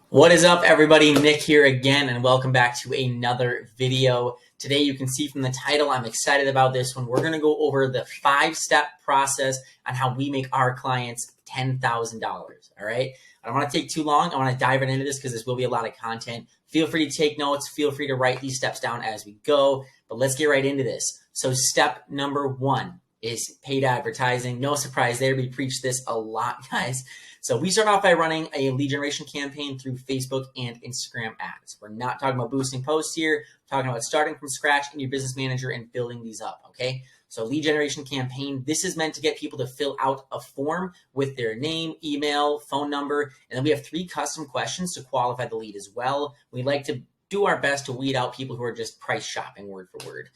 What is up, everybody? Nick here again, and welcome back to another video. Today, you can see from the title, I'm excited about this one. We're going to go over the 5-step process on how we make our clients $10,000. All right. I don't want to take too long. I want to dive right into this because this will be a lot of content. Feel free to take notes. Feel free to write these steps down as we go. But let's get right into this. So step number 1 is paid advertising. No surprise there. We preach this a lot, guys. So we start off by running a lead generation campaign through Facebook and Instagram ads. We're not talking about boosting posts here. We're talking about starting from scratch in your business manager and building these up, okay? So lead generation campaign, this is meant to get people to fill out a form with their name, email, phone number, and then we have 3 custom questions to qualify the lead as well. We like to do our best to weed out people who are just price shopping word for word.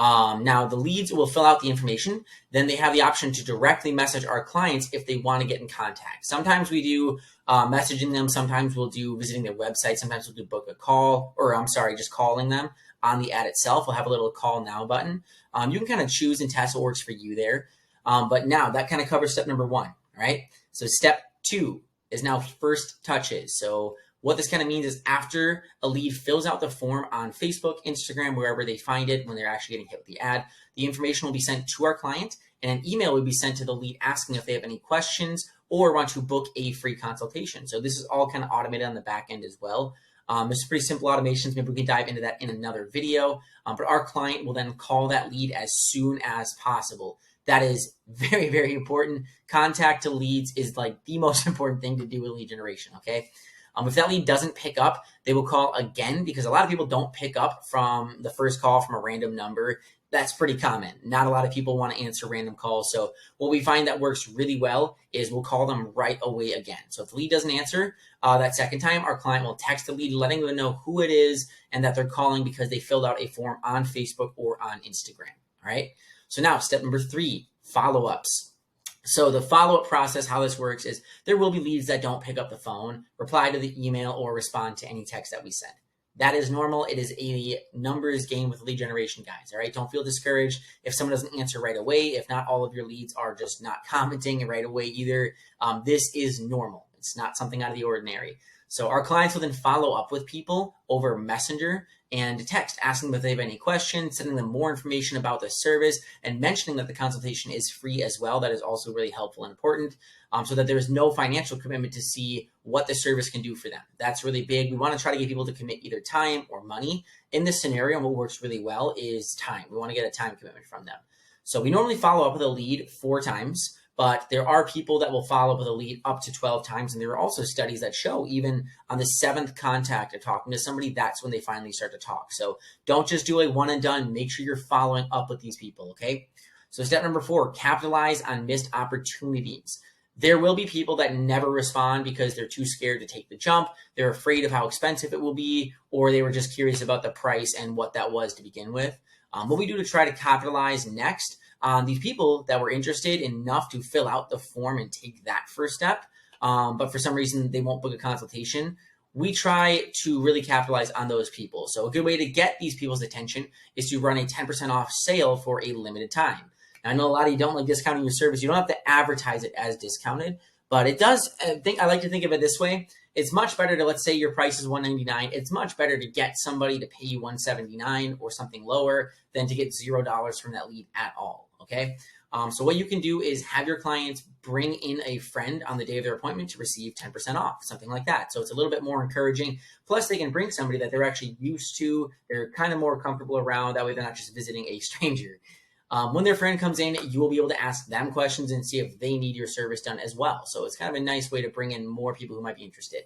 Now, the leads will fill out the information. Then they have the option to directly message our clients if they want to get in contact. Sometimes we do messaging them. Sometimes we'll do visiting their website. Sometimes we'll do book a call, or just calling them on the ad itself. We'll have a little call now button. You can kind of choose and test what works for you there. But now that kind of covers step number 1, all right? So step 2 is now first touches. So what this kind of means is after a lead fills out the form on Facebook, Instagram, wherever they find it, when they're actually getting hit with the ad, the information will be sent to our client, and an email will be sent to the lead asking if they have any questions or want to book a free consultation. So this is all kind of automated on the back end as well. This is pretty simple automations. Maybe we can dive into that in another video. But our client will then call that lead as soon as possible. That is very, very important. Contact to leads is like the most important thing to do with lead generation, okay? If that lead doesn't pick up, they will call again because a lot of people don't pick up from the first call from a random number. That's pretty common. Not a lot of people want to answer random calls. So what we find that works really well is we'll call them right away again. So if the lead doesn't answer that second time, our client will text the lead letting them know who it is and that they're calling because they filled out a form on Facebook or on Instagram. All right. So now step number 3, follow-ups. So the follow-up process, how this works is there will be leads that don't pick up the phone, reply to the email, or respond to any text that we send. That is normal. It is a numbers game with lead generation, guys. All right. Don't feel discouraged if someone doesn't answer right away. If not all of your leads are just not commenting right away either. This is normal. It's not something out of the ordinary. So our clients will then follow up with people over Messenger and text, asking them if they have any questions, sending them more information about the service, and mentioning that the consultation is free as well. That is also really helpful and important, so that there is no financial commitment to see what the service can do for them. That's really big. We want to try to get people to commit either time or money. In this scenario, what works really well is time. We want to get a time commitment from them. So we normally follow up with a lead 4 times. But there are people that will follow up with a lead up to 12 times. And there are also studies that show even on the 7th contact of talking to somebody, that's when they finally start to talk. So don't just do a one and done. Make sure you're following up with these people, okay? So step number 4, capitalize on missed opportunities. There will be people that never respond because they're too scared to take the jump. They're afraid of how expensive it will be, or they were just curious about the price and what that was to begin with. What we do to try to capitalize next on these people that were interested enough to fill out the form and take that first step, but for some reason they won't book a consultation, we try to really capitalize on those people. So a good way to get these people's attention is to run a 10% off sale for a limited time. Now, I know a lot of you don't like discounting your service. You don't have to advertise it as discounted, but it does. I like to think of it this way. It's much better to, let's say your price is $199. It's much better to get somebody to pay you $179 or something lower than to get $0 from that lead at all. Okay. So what you can do is have your clients bring in a friend on the day of their appointment to receive 10% off, something like that. So it's a little bit more encouraging. Plus they can bring somebody that they're actually used to. They're kind of more comfortable around. That way they're not just visiting a stranger. When their friend comes in, you will be able to ask them questions and see if they need your service done as well. So it's kind of a nice way to bring in more people who might be interested.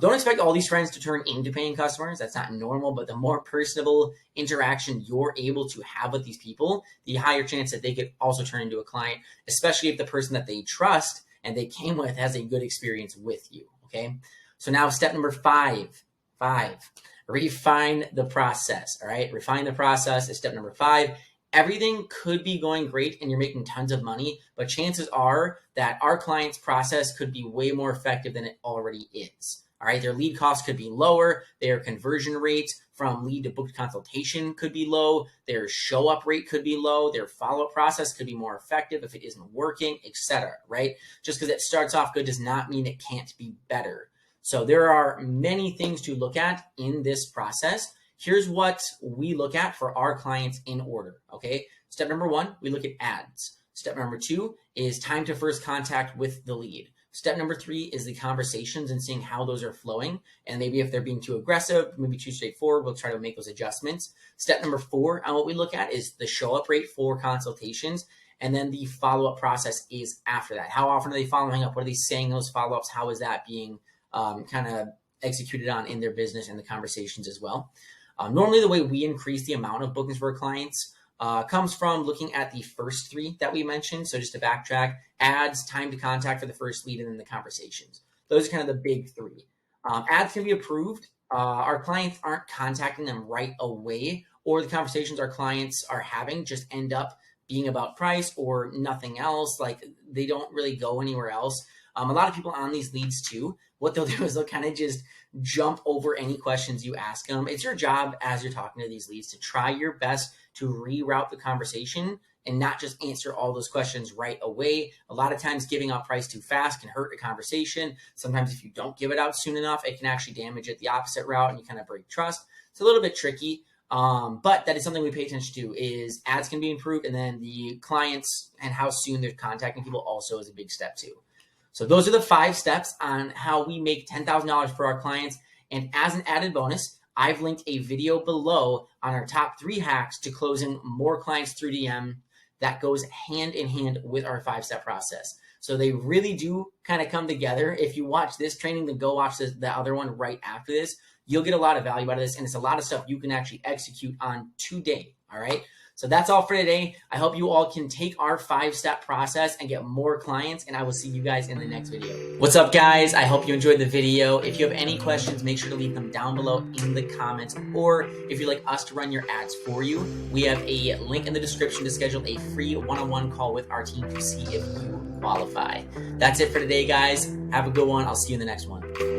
Don't expect all these friends to turn into paying customers. That's not normal, but the more personable interaction you're able to have with these people, the higher chance that they could also turn into a client, especially if the person that they trust and they came with has a good experience with you, okay? So now step number 5, refine the process, all right? Refine the process is step number 5. Everything could be going great and you're making tons of money, but chances are that our client's process could be way more effective than it already is. All right, their lead costs could be lower. Their conversion rate from lead to booked consultation could be low. Their show up rate could be low. Their follow-up process could be more effective if it isn't working, etc. Right? Just because it starts off good does not mean it can't be better. So there are many things to look at in this process. Here's what we look at for our clients in order, okay? Step number 1, we look at ads. Step number 2 is time to first contact with the lead. Step number 3 is the conversations and seeing how those are flowing. And maybe if they're being too aggressive, maybe too straightforward, we'll try to make those adjustments. Step number 4 on what we look at is the show up rate for consultations. And then the follow-up process is after that. How often are they following up? What are they saying those follow-ups? How is that being kind of executed on in their business and the conversations as well? Normally, the way we increase the amount of bookings for our clients comes from looking at the first 3 that we mentioned. So just to backtrack, ads, time to contact for the first lead, and then the conversations. Those are kind of the big 3. Ads can be approved. Our clients aren't contacting them right away, or the conversations our clients are having just end up being about price or nothing else. Like they don't really go anywhere else. A lot of people on these leads too, what they'll do is they'll kind of just jump over any questions you ask them. It's your job as you're talking to these leads to try your best to reroute the conversation and not just answer all those questions right away. A lot of times giving out price too fast can hurt a conversation. Sometimes if you don't give it out soon enough, it can actually damage it the opposite route and you kind of break trust. It's a little bit tricky. But that is something we pay attention to is ads can be improved, and then the clients and how soon they're contacting people also is a big step too. So those are the 5 steps on how we make $10,000 for our clients. And as an added bonus, I've linked a video below on our top 3 hacks to closing more clients through DM that goes hand in hand with our 5-step process. So they really do kind of come together. If you watch this training, then go watch the other one right after this. You'll get a lot of value out of this, and it's a lot of stuff you can actually execute on today, all right? So that's all for today. I hope you all can take our 5-step process and get more clients, and I will see you guys in the next video. What's up, guys? I hope you enjoyed the video. If you have any questions, make sure to leave them down below in the comments, or if you'd like us to run your ads for you, we have a link in the description to schedule a free one-on-one call with our team to see if you qualify. That's it for today, guys. Have a good one. I'll see you in the next one.